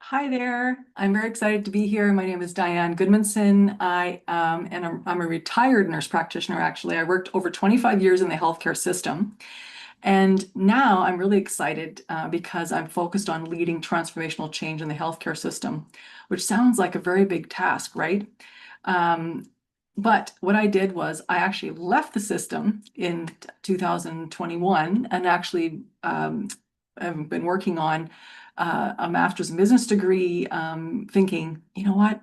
Hi there. I'm very excited to be here. My name is Diane Goodmanson. I'm a retired nurse practitioner, actually. I worked over 25 years in the healthcare system. And now I'm really excited because I'm focused on leading transformational change in the healthcare system, which sounds like a very big task, right? Um, but what I did was I actually left the system in 2021 and actually I've been working on a master's in business degree, thinking, you know what?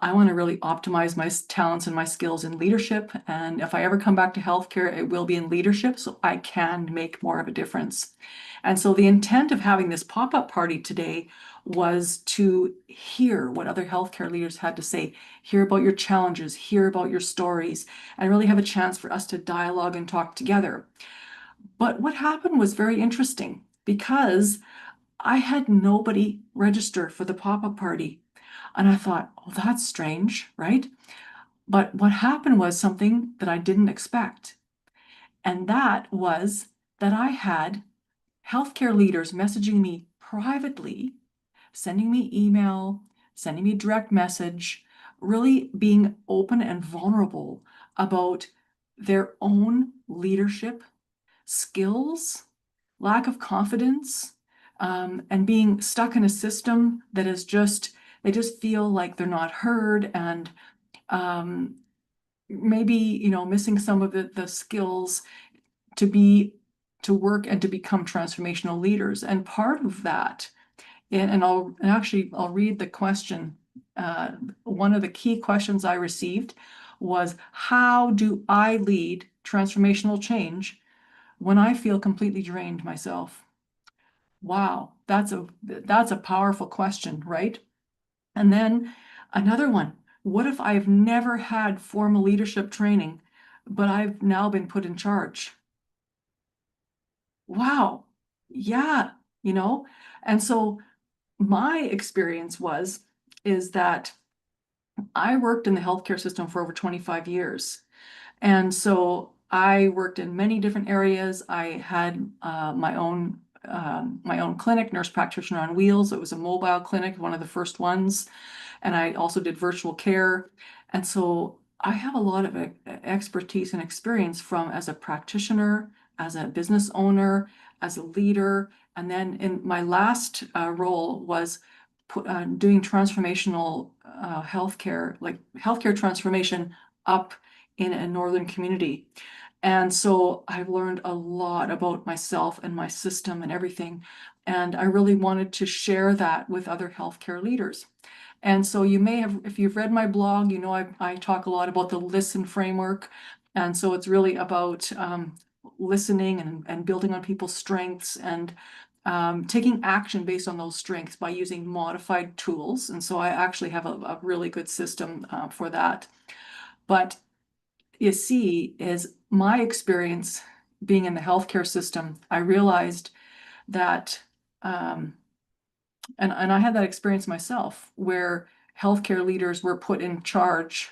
I want to really optimize my talents and my skills in leadership. And if I ever come back to healthcare, it will be in leadership so I can make more of a difference. And so the intent of having this pop-up party today was to hear what other healthcare leaders had to say, hear about your challenges, hear about your stories, and really have a chance for us to dialogue and talk together. But what happened was very interesting because I had nobody register for the pop-up party. And I thought, oh, that's strange, right? But what happened was something that I didn't expect. And that was that I had healthcare leaders messaging me privately, sending me email, sending me direct message, really being open and vulnerable about their own leadership skills, lack of confidence, and being stuck in a system that is just, they just feel like they're not heard and um, maybe, missing some of the skills to be, to work and to become transformational leaders. And part of that, I'll read the question. One of the key questions I received was, how do I lead transformational change when I feel completely drained myself? Wow, that's a powerful question, right? And then another one, what if I've never had formal leadership training, but I've now been put in charge? Wow. Yeah, you know. And so my experience is that I worked in the healthcare system for over 25 years. And so I worked in many different areas. I had my own clinic, nurse practitioner on wheels. It was a mobile clinic, one of the first ones, and I also did virtual care. And so I have a lot of expertise and experience from as a practitioner, as a business owner, as a leader, and then in my last role was doing transformational healthcare, like healthcare transformation up in a northern community. And so I've learned a lot about myself and my system and everything. And I really wanted to share that with other healthcare leaders. And so you may have, if you've read my blog, you know I talk a lot about the listen framework. And so it's really about listening and building on people's strengths and taking action based on those strengths by using modified tools. And so I actually have a really good system for that. But you see, is my experience being in the healthcare system, I realized that, and I had that experience myself, where healthcare leaders were put in charge,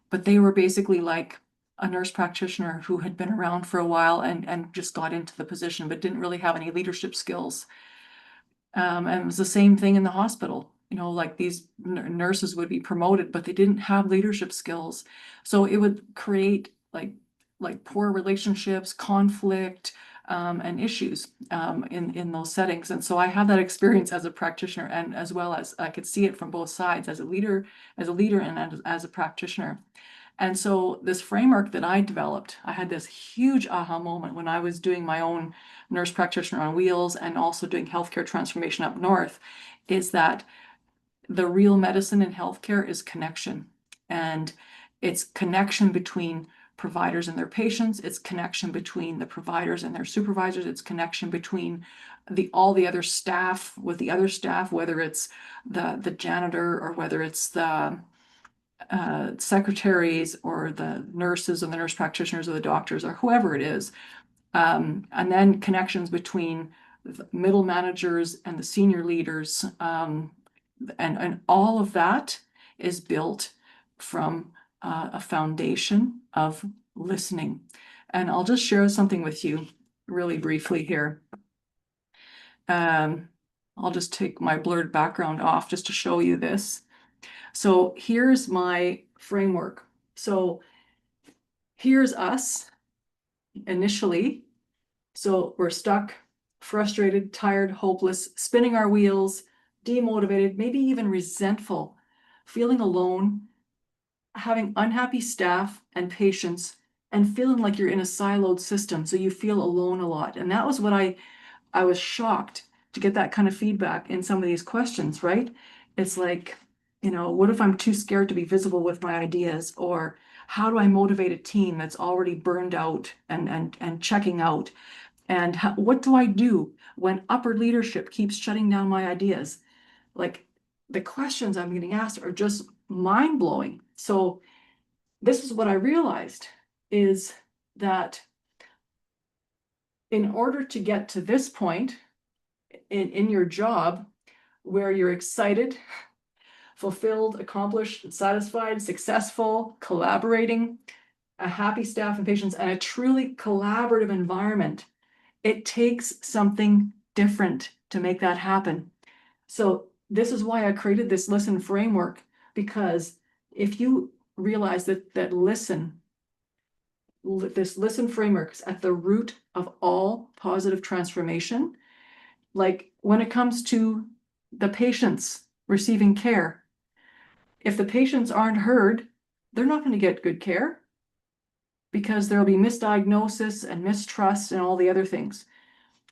but they were basically like a nurse practitioner who had been around for a while and just got into the position, but didn't really have any leadership skills. And it was the same thing in the hospital. You know, like these nurses would be promoted, but they didn't have leadership skills. So it would create like poor relationships, conflict, and issues in those settings. And so I have that experience as a practitioner, and as well as I could see it from both sides as a leader and as a practitioner. And so this framework that I developed, I had this huge aha moment when I was doing my own nurse practitioner on wheels and also doing healthcare transformation up north, is that the real medicine in healthcare is connection. And it's connection between providers and their patients, it's connection between the providers and their supervisors, it's connection between all the other staff with the other staff, whether it's the janitor or whether it's the secretaries or the nurses and the nurse practitioners or the doctors or whoever it is. And then connections between the middle managers and the senior leaders. And all of that is built from a foundation of listening. And I'll just share something with you really briefly here. Um, I'll just take my blurred background off just to show you this. So here's my framework. So here's us initially. So we're stuck, frustrated, tired, hopeless, spinning our wheels, demotivated, maybe even resentful, feeling alone, having unhappy staff and patients, and feeling like you're in a siloed system. So you feel alone a lot. And that was what I was shocked to get that kind of feedback in some of these questions, right? It's like, what if I'm too scared to be visible with my ideas? Or how do I motivate a team that's already burned out and checking out? And what do I do when upper leadership keeps shutting down my ideas? Like the questions I'm getting asked are just mind blowing. So this is what I realized is that in order to get to this point in your job where you're excited, fulfilled, accomplished, satisfied, successful, collaborating, a happy staff and patients, and a truly collaborative environment, it takes something different to make that happen. So this is why I created this listen framework, because if you realize that this listen framework is at the root of all positive transformation, like when it comes to the patients receiving care, if the patients aren't heard, they're not going to get good care because there'll be misdiagnosis and mistrust and all the other things.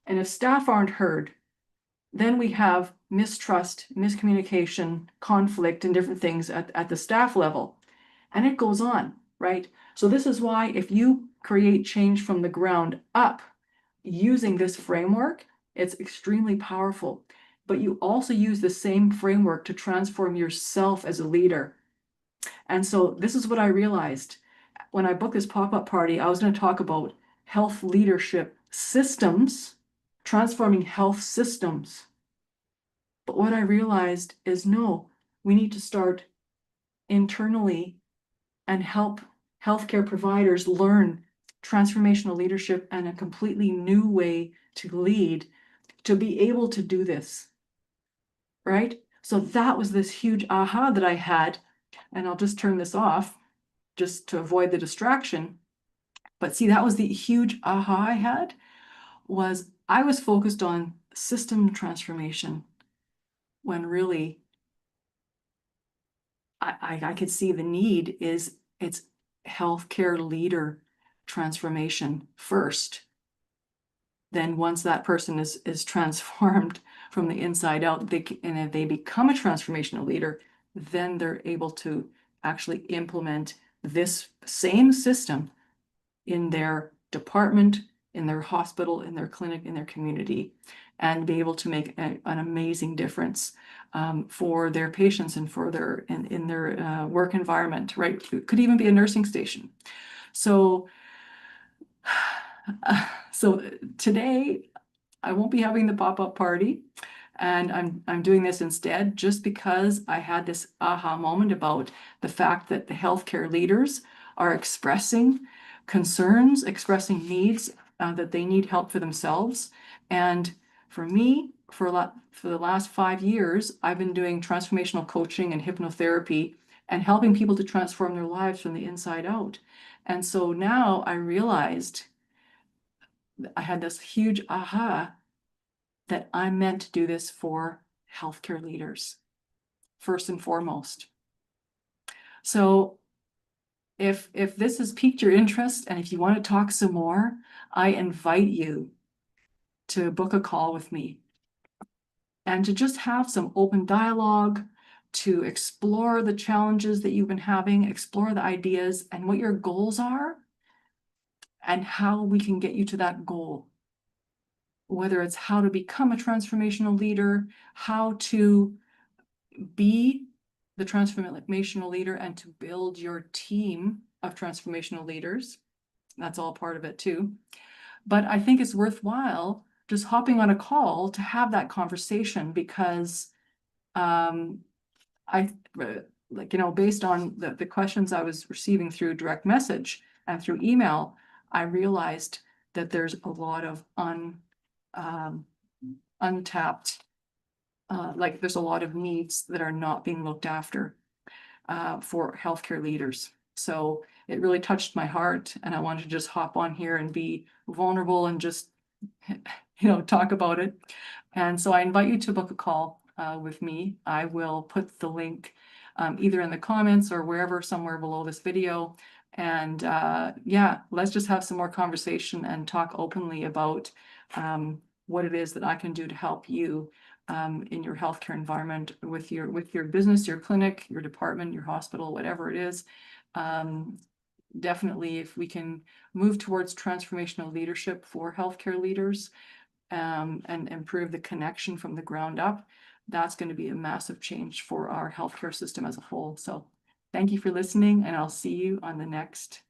And if staff aren't heard, then we have mistrust, miscommunication, conflict, and different things at the staff level. And it goes on, right? So this is why if you create change from the ground up using this framework, it's extremely powerful. But you also use the same framework to transform yourself as a leader. And so this is what I realized. When I booked this pop-up party, I was going to talk about health leadership systems, transforming health systems. But what I realized is no, we need to start internally and help healthcare providers learn transformational leadership and a completely new way to lead to be able to do this, right? So that was this huge aha that I had, and I'll just turn this off just to avoid the distraction. But see, that was the huge aha I had, was I was focused on system transformation when really I could see the need is it's healthcare leader transformation first. Then once that person is transformed from the inside out, and if they become a transformational leader, then they're able to actually implement this same system in their department, in their hospital, in their clinic, in their community, and be able to make an amazing difference for their patients and for in their work environment, right? It could even be a nursing station. So, so today I won't be having the pop-up party, and I'm doing this instead just because I had this aha moment about the fact that the healthcare leaders are expressing concerns, expressing needs, that they need help for themselves. And for me, for the last 5 years, I've been doing transformational coaching and hypnotherapy and helping people to transform their lives from the inside out. And so now I realized I had this huge aha that I'm meant to do this for healthcare leaders, first and foremost. So if this has piqued your interest and if you want to talk some more, I invite you to book a call with me and to just have some open dialogue, to explore the challenges that you've been having, explore the ideas and what your goals are and how we can get you to that goal. Whether it's how to become a transformational leader, how to be the transformational leader and to build your team of transformational leaders. That's all part of it too. But I think it's worthwhile just hopping on a call to have that conversation because I based on the questions I was receiving through direct message and through email, I realized that there's a lot of untapped like there's a lot of needs that are not being looked after for healthcare leaders. So it really touched my heart, and I wanted to just hop on here and be vulnerable and just, talk about it. And so I invite you to book a call with me. I will put the link either in the comments or wherever, somewhere below this video. And yeah, let's just have some more conversation and talk openly about what it is that I can do to help you in your healthcare environment with your business, your clinic, your department, your hospital, whatever it is. Definitely, if we can move towards transformational leadership for healthcare leaders and improve the connection from the ground up, that's going to be a massive change for our healthcare system as a whole. So thank you for listening, and I'll see you on the next